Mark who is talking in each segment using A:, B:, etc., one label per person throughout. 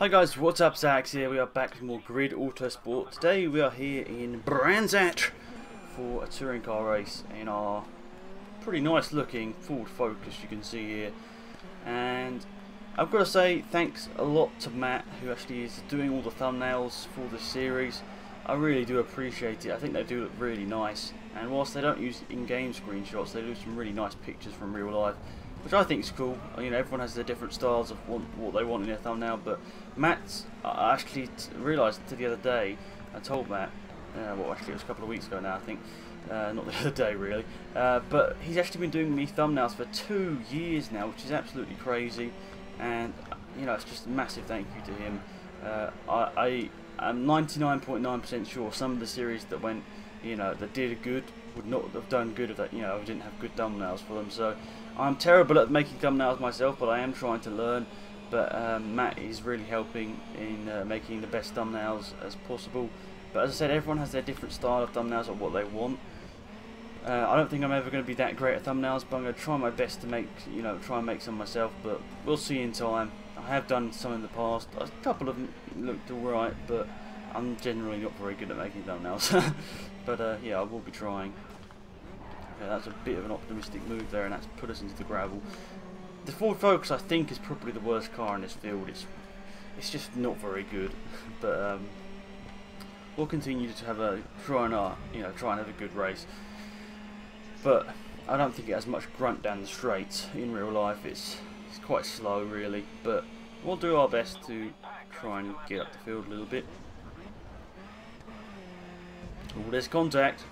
A: Hi guys, what's up? Zax here. We are back with more Grid Autosport. Today we are here in Brands Hatch for a touring car race in our pretty nice looking Ford Focus, you can see here. And I've got to say thanks a lot to Matt, who actually is doing all the thumbnails for this series. I really do appreciate it. I think they do look really nice, and whilst they don't use in-game screenshots, they do some really nice pictures from real life, which I think is cool. You know, everyone has their different styles of what they want in their thumbnail, but Matt's, I actually realised the other day, I told Matt, well actually it was a couple of weeks ago now I think, not the other day really, but he's actually been doing me thumbnails for 2 years now, which is absolutely crazy, and you know, it's just a massive thank you to him. I'm 99.9% sure some of the series that went, you know, that did good would not have done good if that, you know, I didn't have good thumbnails for them. So I'm terrible at making thumbnails myself, but I am trying to learn. But Matt is really helping in making the best thumbnails as possible. But as I said, everyone has their different style of thumbnails or what they want. I don't think I'm ever going to be that great at thumbnails, but I'm going to try my best to make, you know, try and make some myself. But we'll see in time. I have done some in the past. A couple of them looked alright, but I'm generally not very good at making thumbnails. But yeah, I will be trying. Okay, that's a bit of an optimistic move there, and that's put us into the gravel. The Ford Focus, I think, is probably the worst car in this field. It's just not very good. But we'll continue to have a try and have a good race. But I don't think it has much grunt down the straights in real life. It's quite slow really, but we'll do our best to try and get up the field a little bit. Oh, there's contact.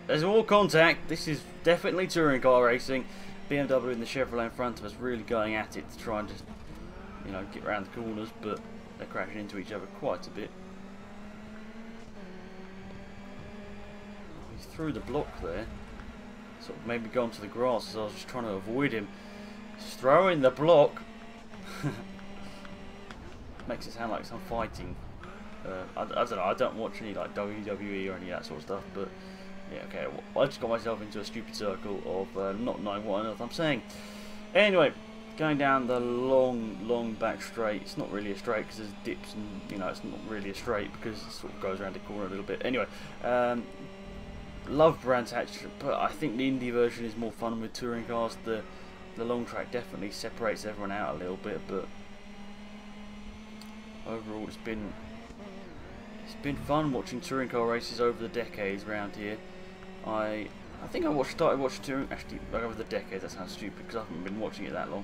A: There's more contact. This is definitely touring car racing. BMW and the Chevrolet in front of us really going at it to try and just, you know, get around the corners, but they're crashing into each other quite a bit. He's through the block there. Sort of maybe gone to the grass as I was just trying to avoid him. Just throwing the block. Makes it sound like some fighting. I don't know, I don't watch any like WWE or any of that sort of stuff, but yeah, okay, well, I just got myself into a stupid circle of not knowing what on earth I'm saying. Anyway, going down the long back straight. It's not really a straight because there's dips, and you know, it's not really a straight because it sort of goes around the corner a little bit. Anyway, love Brands Hatch, but I think the Indy version is more fun with touring cars. The long track definitely separates everyone out a little bit, but overall it's been fun watching touring car races over the decades around here. I think I started watching touring actually like over the decades. That sounds stupid because I haven't been watching it that long.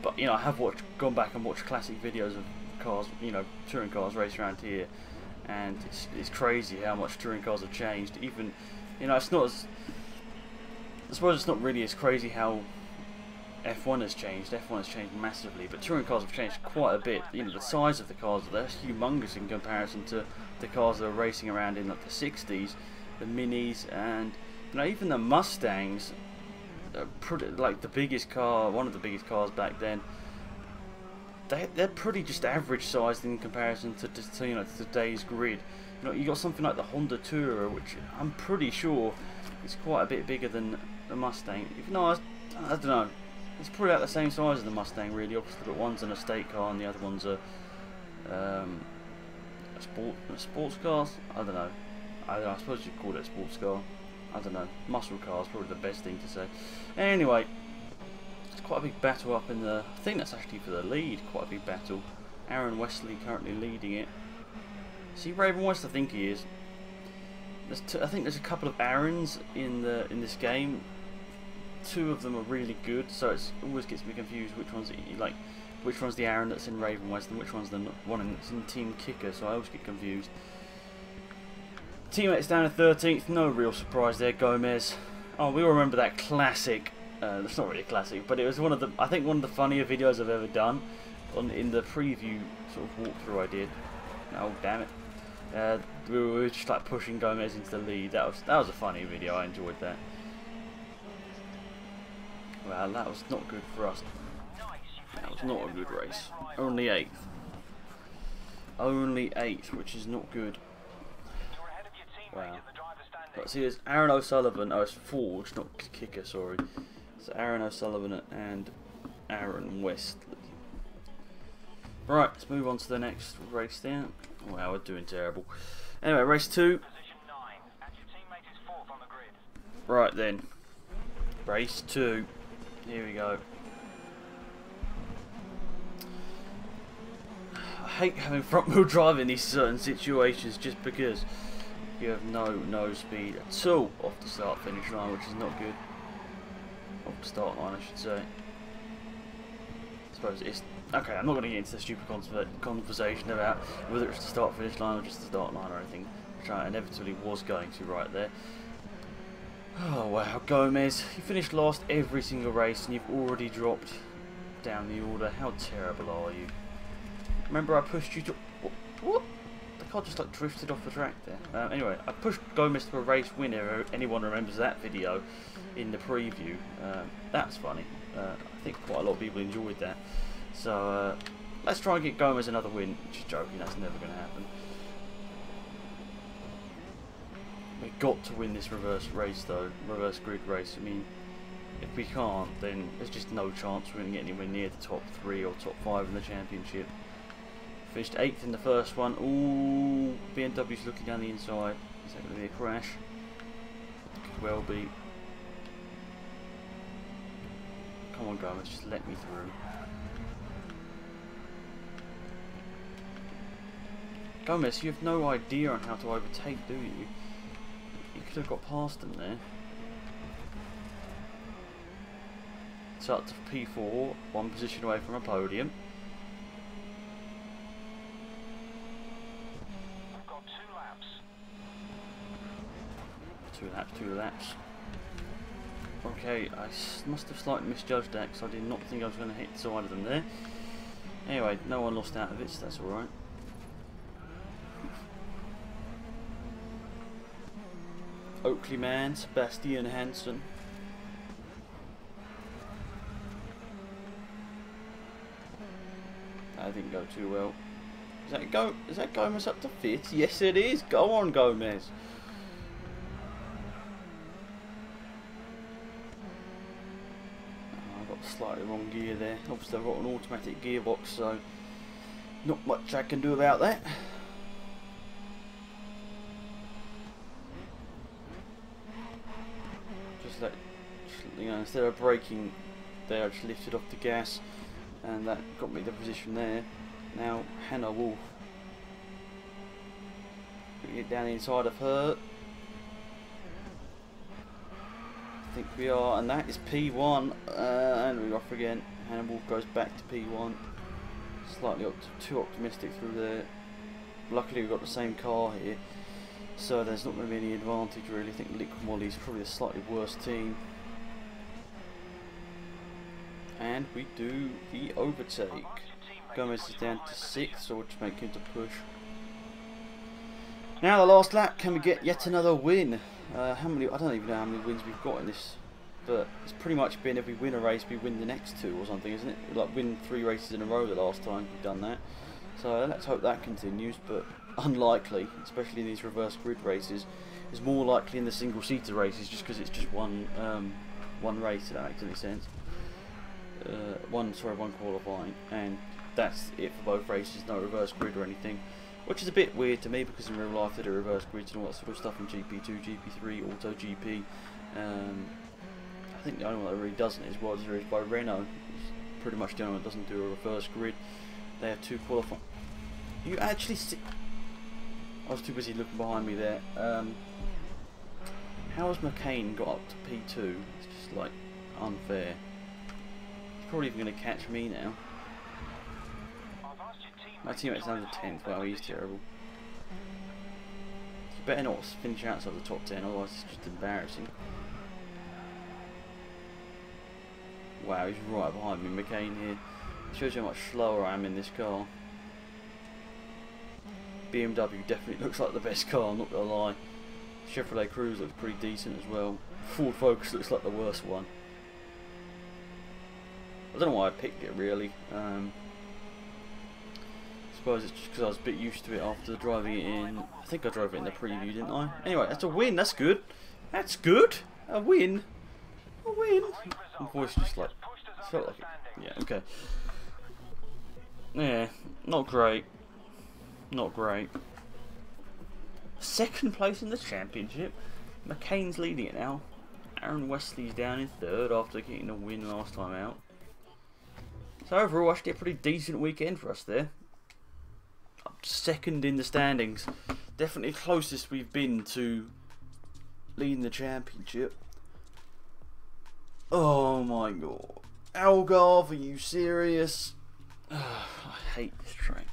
A: But you know, I have gone back and watched classic videos of cars, you know, touring cars race around here, and it's crazy how much touring cars have changed. Even, you know, it's not as, I suppose it's not really as crazy how F1 has changed. F1 has changed massively, but touring cars have changed quite a bit. You know, the size of the cars, they're humongous in comparison to the cars that were racing around in like the 60s, the Minis, and you know, even the Mustangs. Pretty, like the biggest car, one of the biggest cars back then. They're pretty just average sized in comparison to you know, to today's grid. You know, you got something like the Honda Tourer, which I'm pretty sure is quite a bit bigger than the Mustang. Even though I don't know. It's probably about the same size as the Mustang, really. Obviously, but one's an estate car and the other one's a sports car. I don't know. I suppose you'd call it a sports car. I don't know. Muscle car is probably the best thing to say. Anyway, it's quite a big battle up in the. I think that's actually for the lead. Quite a big battle. Aaron Wesley currently leading it. See, Raven West, I think he is. I think there's a couple of Aarons in this game. 2 of them are really good, so it always gets me confused which one's the Aaron that's in Raven West and which one's the one that's in Team Kicker, so I always get confused. Teammates down in 13th, no real surprise there, Gomez. Oh, we all remember that classic, it's not really a classic, but it was I think one of the funnier videos I've ever done in the preview sort of walkthrough I did. Oh, damn it. We were just like pushing Gomez into the lead. That was a funny video, I enjoyed that. Well, that was not good for us. That was not a good race. Only 8th. Only 8th, which is not good. Wow. But see, there's Aaron O'Sullivan. Oh, it's Forge, not Kicker, sorry. So Aaron O'Sullivan and Aaron Wesley. Right, let's move on to the next race then. Wow, we're doing terrible. Anyway, race 2. Right then. Race 2. Here we go. I hate having front wheel drive in these certain situations just because you have no speed at all off the start finish line, which is not good. Off the start line, I should say. I suppose it's okay. I'm not going to get into the stupid conversation about whether it's the start finish line or just the start line or anything, which I inevitably was going to right there. Oh wow, Gomez, you finished last every single race and you've already dropped down the order. How terrible are you? Remember I pushed you to... What? The car just like drifted off the track there. Anyway, I pushed Gomez to a race winner, if anyone remembers that video in the preview. That's funny. I think quite a lot of people enjoyed that. So let's try and get Gomez another win. Just joking, that's never going to happen. We've got to win this reverse race though, reverse grid race. I mean, if we can't, then there's just no chance we're going to get anywhere near the top 3 or top 5 in the championship. Finished 8th in the first one. Ooh, BMW's looking down the inside. Is that going to be a crash? Could well be. Come on, Gomez, just let me through. Gomez, you have no idea on how to overtake, do you? You could have got past them there. It's up to P4, 1 position away from a podium.
B: I've got 2 laps.
A: 2 laps. Okay, I must have slightly misjudged that because I did not think I was going to hit the side of them there. Anyway, no one lost out of it, so that's alright. Oakley man, Sebastian Hansen. That didn't go too well. Is that Gomez up to 5th? Yes it is. Go on, Gomez. Oh, I got slightly wrong gear there. Obviously I've got an automatic gearbox, so not much I can do about that. You know, instead of braking there, I just lifted off the gas and that got me the position there. Now Hannah Wolf, get down inside of her. I think we are, and that is P1, and we're off again. Hannah Wolf goes back to P1. Slightly too optimistic through there. Luckily we've got the same car here, so there's not going to be any advantage really. I think Liquid Molly's probably a slightly worse team. And we do the overtake. Gomez is down to 6th, so we'll just make him to push. Now the last lap, can we get yet another win? How many? I don't even know how many wins we've got in this, but it's pretty much been if we win a race, we win the next 2 or something, isn't it? We like win 3 races in a row the last time we've done that. So let's hope that continues, but unlikely, especially in these reverse grid races. It's more likely in the single-seater races, just because it's just one race. If that makes any sense. One qualifying, and that's it for both races. No reverse grid or anything, which is a bit weird to me because in real life they do reverse grids and all that sort of stuff in GP2, GP3, Auto GP. I think the only one that really doesn't is what there is by Renault. It's pretty much the only one that doesn't do a reverse grid. They have 2 qualifying. You actually see? I was too busy looking behind me there. How has McCain got up to P2? It's just like unfair. Probably even going to catch me now. My teammate's down to 10th. Wow, he's terrible. You better not finish outside the top 10, otherwise it's just embarrassing. Wow, he's right behind me, McCain here. Shows you how much slower I am in this car. BMW definitely looks like the best car, I'm not going to lie. Chevrolet Cruze looks pretty decent as well. Ford Focus looks like the worst one. I don't know why I picked it really. I suppose it's just because I was a bit used to it after driving it in. I think I drove it in the preview, didn't I? Anyway, that's a win. That's good. That's good. A win. A win. My voice just like felt like it. Yeah. Okay. Yeah, not great. Not great. Second place in the championship. McCain's leading it now. Aaron Wesley's down in third after getting a win last time out. So overall, actually a pretty decent weekend for us there. Up second in the standings. Definitely closest we've been to leading the championship. Oh my god. Algarve, are you serious? I hate this train.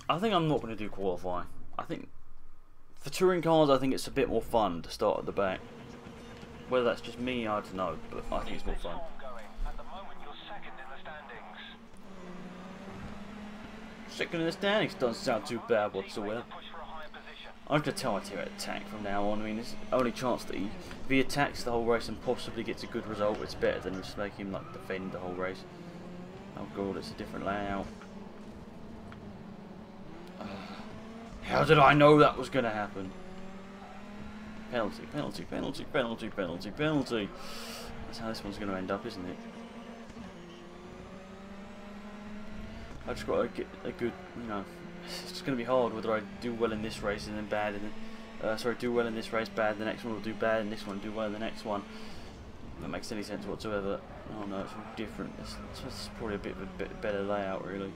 A: I think I'm not going to do qualifying. I think for touring cars, I think it's a bit more fun to start at the back. Whether that's just me, I don't know, but I think it's more fun. Second in the standings doesn't sound too bad whatsoever. I'm going to tell my team to attack from now on. I mean, it's the only chance that if he attacks the whole race and possibly gets a good result, it's better than just make him like defend the whole race. Oh god, it's a different layout. How did I know that was going to happen? Penalty, penalty, penalty, penalty, penalty, penalty. That's how this one's going to end up, isn't it? I just got to get a good, you know, it's going to be hard whether I do well in this race and then bad in the, sorry, do well in this race, bad in the next one, or do bad in this one, do well in the next one. That makes any sense whatsoever. Oh no, it's all different. It's probably a bit of a better layout, really.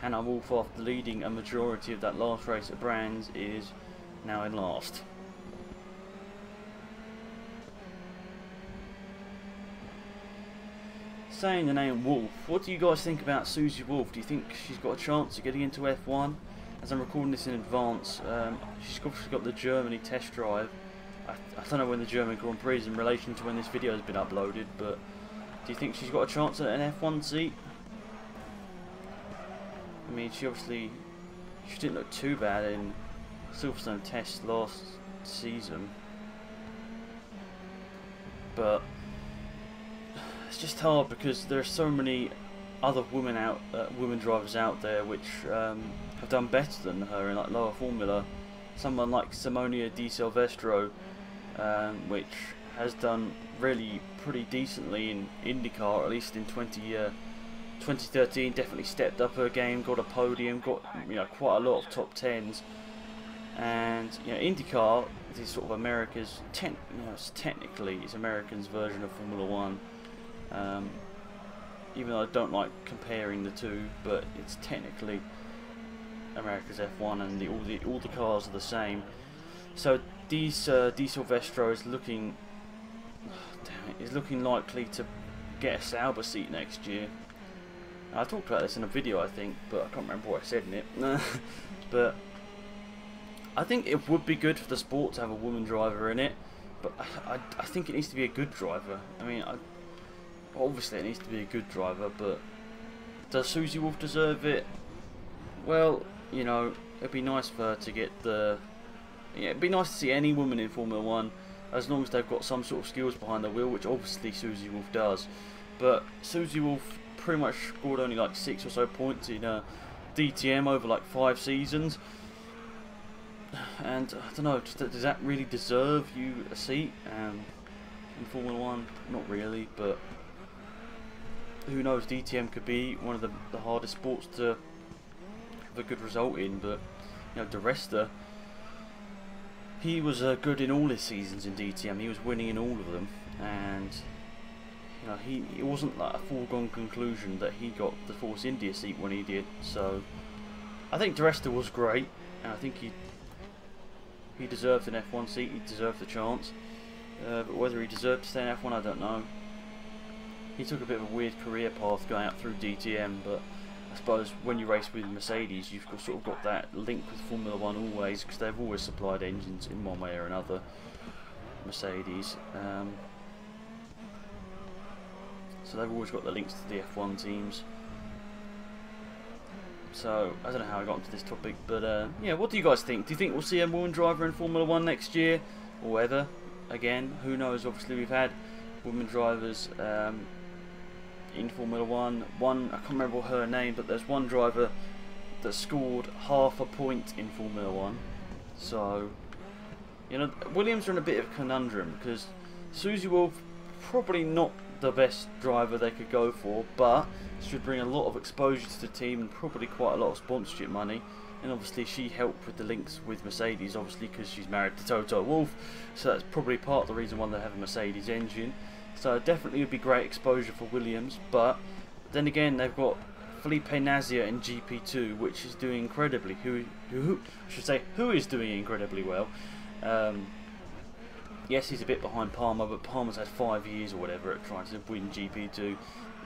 A: Hannah Wolf, after leading a majority of that last race at Brands, is now in last. Saying the name Wolf, what do you guys think about Susie Wolf? Do you think she's got a chance of getting into F1? As I'm recording this in advance, she's obviously got the Germany test drive. I don't know when the German Grand Prix is in relation to when this video has been uploaded, but do you think she's got a chance at an F1 seat? I mean, she didn't look too bad in Silverstone test last season, but it's just hard because there are so many other women drivers out there which have done better than her in like lower formula. Someone like Simonia Di Silvestro, which has done really pretty decently in IndyCar, at least in 2013, definitely stepped up her game, got a podium, got quite a lot of top tens, and IndyCar is sort of America's technically it's Americans' version of Formula One. Even though I don't like comparing the two, but it's technically America's F1, and all the cars are the same. So Di Silvestro is looking, likely to get a Sauber seat next year. I talked about this in a video, I think, but I can't remember what I said in it. But I think it would be good for the sport to have a woman driver in it, but I think it needs to be a good driver. I mean, obviously it needs to be a good driver, but does Susie Wolf deserve it? Well, it'd be nice for her to get it'd be nice to see any woman in Formula 1, as long as they've got some sort of skills behind the wheel, which obviously Susie Wolf does. But Susie Wolf pretty much scored only like 6 or so points in DTM over like 5 seasons, and I don't know, does that really deserve you a seat in Formula 1? Not really, but who knows, DTM could be one of the hardest sports to have a good result in. But De Resta, he was good in all his seasons in DTM. He was winning in all of them, and it wasn't like a foregone conclusion that he got the Force India seat when he did. So I think De Resta was great, and I think he deserved an F1 seat. He deserved the chance, but whether he deserved to stay in F1, I don't know. He took a bit of a weird career path going out through DTM, but I suppose when you race with Mercedes, you've sort of got that link with Formula 1 always, because they've always supplied engines in one way or another, Mercedes. So they've always got the links to the F1 teams. So I don't know how I got into this topic, but yeah, what do you guys think? Do you think we'll see a woman driver in Formula 1 next year, or ever again? Who knows? Obviously we've had women drivers in Formula 1. I can't remember her name, but there's one driver that scored half a point in Formula 1. So You know, Williams are in a bit of a conundrum because Susie Wolf probably not the best driver they could go for, but should bring a lot of exposure to the team and probably quite a lot of sponsorship money. And obviously she helped with the links with Mercedes, obviously because she's married to Toto Wolff, so that's probably part of the reason why they have a Mercedes engine. So it definitely would be great exposure for Williams, but then again they've got Felipe Nasr in GP2, which is doing incredibly. Who is doing incredibly well. Yes, he's a bit behind Palmer, but Palmer's had 5 years or whatever at trying to win GP2.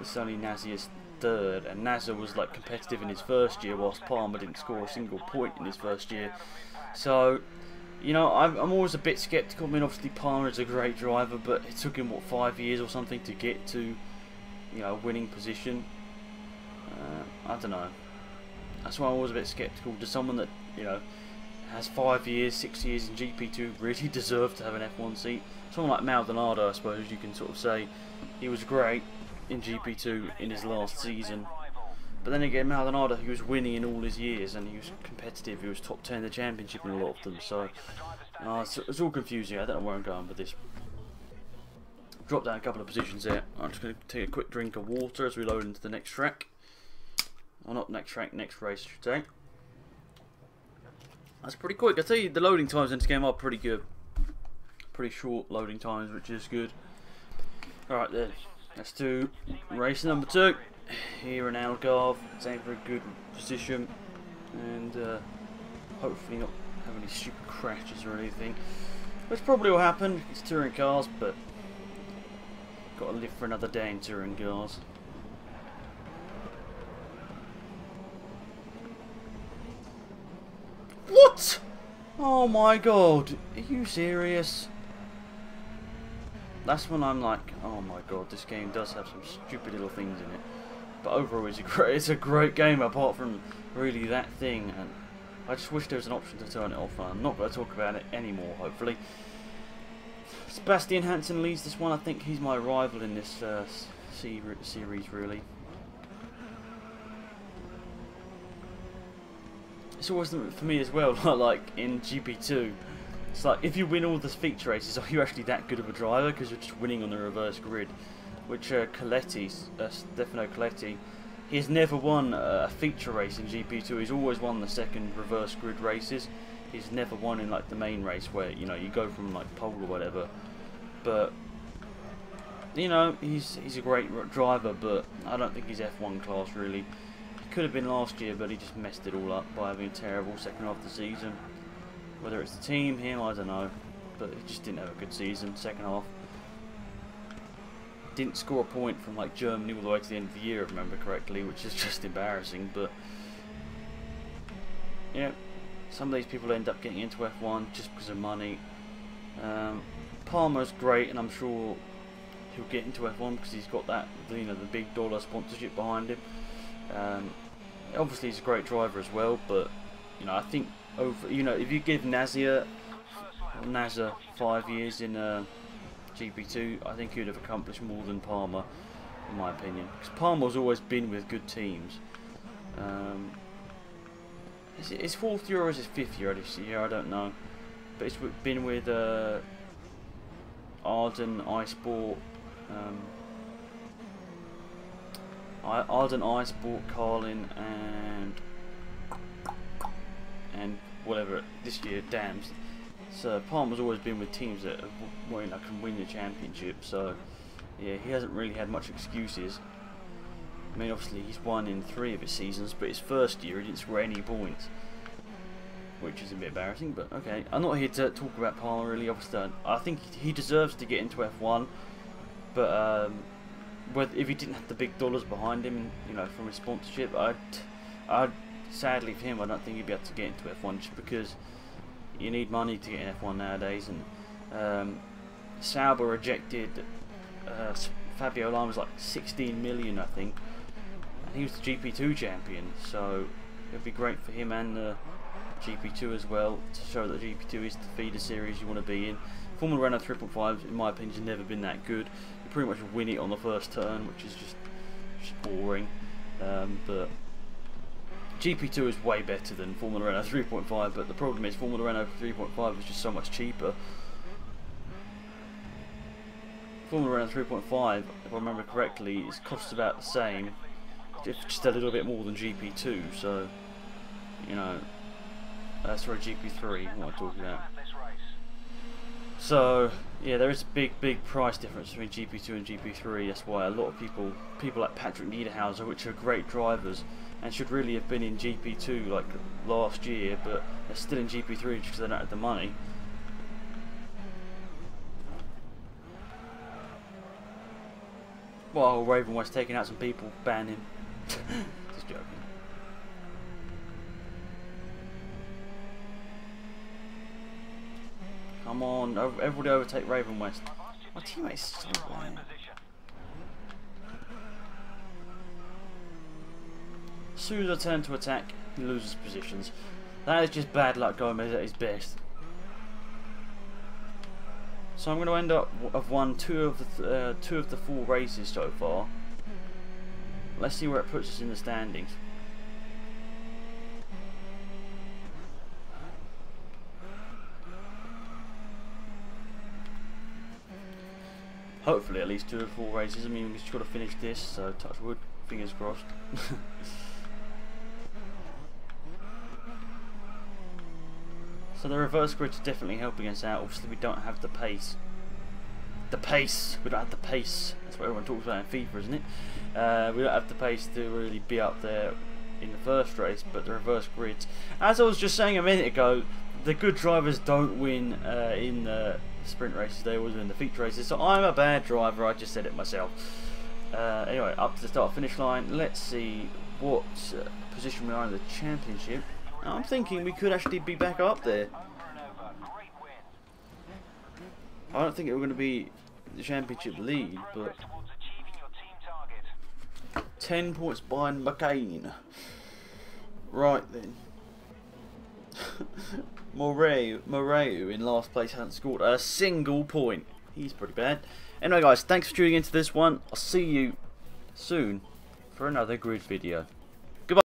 A: It's only Nasr's third, and Nasr was like competitive in his first year, whilst Palmer didn't score a single point in his first year. So, you know, I'm always a bit sceptical. I mean, obviously Palmer is a great driver, but it took him what 5 years or something to get to, you know, a winning position. I don't know. That's why I'm always a bit sceptical. Does someone that, you know, has 5 years, 6 years in GP2 really deserve to have an F1 seat? Someone like Maldonado, I suppose you can sort of say he was great in GP2 in his last season. But then again, Maldonado, he was winning in all his years and he was competitive. He was top 10 in the championship in a lot of them. So it's all confusing. I don't know where I'm going with this. Drop down a couple of positions there. I'm just going to take a quick drink of water as we load into the next track. Or not next track, next race, I should say. That's pretty quick. I tell you, the loading times in this game are pretty good. Pretty short loading times, which is good. Alright then, let's do race number 2. Here in Algarve. It's aimed for a good position. And hopefully not have any stupid crashes or anything. Which probably will happen. It's touring cars, but got to live for another day in touring cars. What? Oh my god, are you serious? That's when I'm like, oh my god, this game does have some stupid little things in it. But overall it's a great game apart from really that thing, and I just wish there was an option to turn it off. I'm not going to talk about it anymore, hopefully. Sebastian Hansen leads this one. I think he's my rival in this series, really. It's always for me as well, like in GP2, it's like if you win all the feature races, are you actually that good of a driver? Because you're just winning on the reverse grid. Which Stefano Coletti, he has never won a feature race in GP2. He's always won the second reverse grid races. He's never won in like the main race where, you know, you go from like pole or whatever. But you know, he's a great driver, but I don't think he's F1 class really. Could have been last year, but he just messed it all up by having a terrible second half of the season. Whether it's the team, him, I don't know. But he just didn't have a good season, second half. Didn't score a point from like Germany all the way to the end of the year, if I remember correctly, which is just embarrassing. But yeah, some of these people end up getting into F1 just because of money. Palmer's great, and I'm sure he'll get into F1 because he's got that, you know, the big dollar sponsorship behind him. Obviously he's a great driver as well, but you know, I think if you give Nasr 5 years in GP2, I think he would have accomplished more than Palmer, in my opinion. Because Palmer's always been with good teams. Is it his 4th year or is it his 5th year this year? I don't know. But it's been with Arden, iSport, Arden, iSport, Carlin, and whatever this year, Dams. So Palmer's always been with teams that can win the championship. So yeah, he hasn't really had much excuses. I mean, obviously he's won in 3 of his seasons, but his first year he didn't score any points, which is a bit embarrassing. But okay, I'm not here to talk about Palmer really. Obviously, I think he deserves to get into F1, but if he didn't have the big dollars behind him, you know, from his sponsorship, I'd sadly for him, I don't think he'd be able to get into F1 just because you need money to get in F1 nowadays. And Sauber rejected Fabio Lama's like 16 million, I think, and he was the GP2 champion. So it'd be great for him and the GP2 as well to show that GP2 is the feeder series you want to be in. Formula Renault 3.5, in my opinion, has never been that good. You pretty much win it on the first turn, which is just boring. But GP2 is way better than Formula Renault 3.5, but the problem is Formula Renault 3.5 is just so much cheaper. Formula Renault 3.5, if I remember correctly, it costs about the same, just a little bit more than GP2, so, you know, sorry, GP3, what am I talking about? So, yeah, there is a big price difference between GP2 and GP3. That's why a lot of people like Patrick Niederhauser, which are great drivers and should really have been in GP2 like last year, but they're still in GP3 just because they don't have the money. Well, Raven was taking out some people, ban him. Just joking. Come on, everybody overtake Raven West. My teammate's so bad. As soon as I turn to attack, he loses positions. That is just bad luck going at his best. So I'm going to end up. I've won two of the 4 races so far. Let's see where it puts us in the standings. Hopefully at least 2 of 4 races. I mean, we've just got to finish this, so touch wood, fingers crossed. So the reverse grid's definitely helping us out. Obviously we don't have the pace. The pace! We don't have the pace. That's what everyone talks about in FIFA, isn't it? We don't have the pace to really be up there in the first race, but the reverse grids. As I was just saying a minute ago, the good drivers don't win in the sprint races, they always win the feature races. So I'm a bad driver, I just said it myself. Anyway, up to the start finish line. Let's see what position we are in the championship. I'm thinking we could actually be back up there. I don't think it we're going to be the championship lead, but 10 points behind McCain. Right then. Moreu in last place hasn't scored a single point. He's pretty bad. Anyway guys, thanks for tuning into this one. I'll see you soon for another grid video.